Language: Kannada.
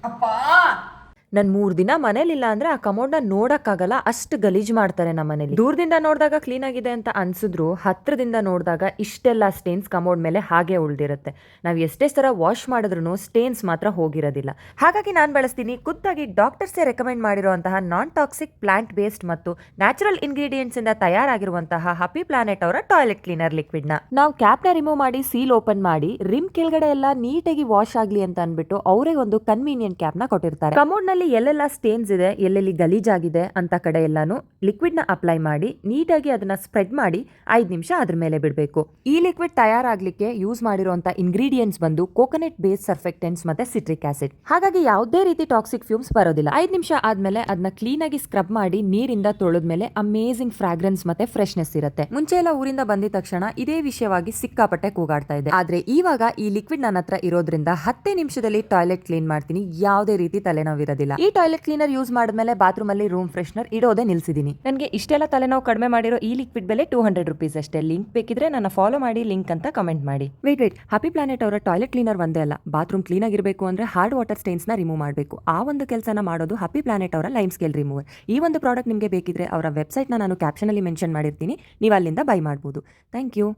ಅಪ್ಪಾ ನಾನು 3 ದಿನ ಮನೇಲಿಲ್ಲ ಅಂದ್ರೆ ಆ ಕಮೋಡ್ನ ನೋಡಕ್ಕಾಗಲ್ಲ, ಅಷ್ಟು ಗಲೀಜ್ ಮಾಡ್ತಾರೆ ನಮ್ಮ ಮನೇಲಿ. ದೂರದಿಂದ ನೋಡಿದಾಗ ಕ್ಲೀನ್ ಆಗಿದೆ ಅಂತ ಅನ್ಸಿದ್ರು ಹತ್ರದಿಂದ ನೋಡಿದಾಗ ಇಷ್ಟೆಲ್ಲ ಸ್ಟೇನ್ಸ್ ಕಮೋಡ್ ಮೇಲೆ ಹಾಗೆ ಉಳ್ದಿರುತ್ತೆ. ನಾವು ಎಷ್ಟೇ ಸಲ ವಾಶ್ ಮಾಡಿದ್ರು ಸ್ಟೇನ್ಸ್ ಮಾತ್ರ ಹೋಗಿರೋದಿಲ್ಲ. ಹಾಗಾಗಿ ನಾನು ಬಳಸ್ತೀನಿ ಖುದ್ದಾಗಿ ಡಾಕ್ಟರ್ಸೇ ರೆಕಮೆಂಡ್ ಮಾಡಿರುವಂತಹ ನಾನ್ ಟಾಕ್ಸಿಕ್ ಪ್ಲಾಂಟ್ ಬೇಸ್ಡ್ ಮತ್ತು ನ್ಯಾಚುರಲ್ ಇಂಗ್ರೀಡಿಯೆಂಟ್ಸ್ ಇಂದ ತಯಾರಾಗಿರುವಂತಹ ಹ್ಯಾಪಿ ಪ್ಲಾನೆಟ್ ಅವರ ಟಾಯ್ಲೆಟ್ ಕ್ಲೀನರ್ ಲಿಕ್ವಿಡ್ ನ ನಾವು ಕ್ಯಾಪ್ನ ರಿಮೂವ್ ಮಾಡಿ ಸೀಲ್ ಓಪನ್ ಮಾಡಿ ರಿಮ್ ಕೆಳಗಡೆ ಎಲ್ಲ ನೀಟಾಗಿ ವಾಶ್ ಆಗ್ಲಿ ಅಂತ ಅನ್ಬಿಟ್ಟು ಅವರೇ ಒಂದು ಕನ್ವೀನಿಯಂಟ್ ಕ್ಯಾಪ್ ನ ಕೊಟ್ಟಿರ್ತಾರೆ. ಕಮೋಡ್ ನಲ್ಲಿ ಎಲ್ಲೆಲ್ಲ ಸ್ಟೇನ್ಸ್ ಇದೆ, ಎಲ್ಲೆಲ್ಲಿ ಗಲೀಜಾಗಿದೆ ಅಂತ ಕಡೆ ಎಲ್ಲಾನು ಲಿಕ್ವಿಡ್ ನ ಅಪ್ಲೈ ಮಾಡಿ ನೀಟಾಗಿ ಅದನ್ನ ಸ್ಪ್ರೆಡ್ ಮಾಡಿ 5 ನಿಮಿಷ ಅದ್ರ ಮೇಲೆ ಬಿಡಬೇಕು. ಈ ಲಿಕ್ವಿಡ್ ತಯಾರಾಗ್ಲಿಕ್ಕೆ ಯೂಸ್ ಮಾಡಿರುವಂತ ಇಂಗ್ರೀಡಿಯೆಂಟ್ಸ್ ಬಂದು ಕೋಕೋನಟ್ ಬೇಸ್ ಸರ್ಫೆಕ್ಟೆಂಟ್ಸ್ ಮತ್ತೆ ಸಿಟ್ರಿಕ್ ಆಸಿಡ್. ಹಾಗಾಗಿ ಯಾವುದೇ ರೀತಿ ಟಾಕ್ಸಿಕ್ ಫ್ಯೂಮ್ಸ್ ಬರೋದಿಲ್ಲ. 5 ನಿಮಿಷ ಆದ್ಮೇಲೆ ಅದನ್ನ ಕ್ಲೀನ್ ಆಗಿ ಸ್ಕ್ರಬ್ ಮಾಡಿ ನೀರಿಂದ ತೊಳೆದ್ಮೇಲೆ ಅಮೇಜಿಂಗ್ ಫ್ರಾಗ್ರೆನ್ಸ್ ಮತ್ತೆ ಫ್ರೆಶ್ನೆಸ್ ಇರುತ್ತೆ. ಮುಂಚೆ ಎಲ್ಲ ಊರಿಂದ ಬಂದಿದ ತಕ್ಷಣ ಇದೇ ವಿಷಯವಾಗಿ ಸಿಕ್ಕಾಪಟ್ಟೆ ಕೂಗಾಡ್ತಾ ಇದೆ. ಆದ್ರೆ ಇವಾಗ ಈ ಲಿಕ್ವಿಡ್ ನನ್ನ ಹತ್ರ ಇರೋದ್ರಿಂದ 10 ನಿಮಿಷದಲ್ಲಿ ಟಾಯ್ಲೆಟ್ ಕ್ಲೀನ್ ಮಾಡ್ತೀನಿ, ಯಾವುದೇ ರೀತಿ ತಲೆನೋವಿರೋದಿಲ್ಲ. ಈ ಟಾಯ್ಲೆಟ್ ಕ್ಲೀನರ್ ಯೂಸ್ ಮಾಡಿದ್ಮೇಲೆ ಬಾತ್ರೂಮ್ ಅಲ್ಲಿ ರೂಮ್ ಫ್ರೆಶ್ನರ್ ಇಡೋದೇ ನಿಲ್ಸಿದೀನಿ. ನನಗೆ ಇಷ್ಟೆಲ್ಲ ತಲೆನೋವು ಕಡಿಮೆ ಮಾಡಿರೋ ಈ ಲಿಕ್ವಿಡ್ ಬೆಲೆ 200 ರುಪೀಸ್ ಅಷ್ಟೇ. ಲಿಂಕ್ ಬೇಕಿದ್ರೆ ನನ್ನ ಫಾಲೋ ಮಾಡಿ, ಲಿಂಕ್ ಅಂತ ಕಮೆಂಟ್ ಮಾಡಿ. ವೇಟ್ ಹ್ಯಾಪಿ ಪ್ಲಾನೆಟ್ ಅವರ ಟಾಯ್ಲೆಟ್ ಕ್ಲೀನರ್ ಒಂದೇ ಅಲ್ಲ, ಬಾತ್ರೂಮ್ ಕ್ಲೀನ್ ಆಗಿರಬೇಕು ಅಂದ್ರೆ ಹಾರ್ಡ್ ವಾಟರ್ ಸ್ಟೇನ್ಸ್ ನ ರಿಮೂವ್ ಮಾಡಬೇಕು. ಆ ಒಂದು ಕೆಲಸನ ಮಾಡೋದು ಹ್ಯಾಪಿ ಪ್ಲಾನೆಟ್ ಅವರ ಲೈಮ್ ಸ್ಕೇಲ್ ರಿಮೂವರ್. ಈ ಒಂದು ಪ್ರಾಡಕ್ಟ್ ನಿಮಗೆ ಬೇಕಿದ್ರೆ ಅವರ ವೆಬ್ಸೈಟ್ ನಾನು ಕ್ಯಾಪ್ಷನ್ ಅಲ್ಲಿ ಮೆನ್ಷನ್ ಮಾಡಿರ್ತೀನಿ, ನೀವು ಅಲ್ಲಿಂದ ಬೈ ಮಾಡಬಹುದು. Thank you.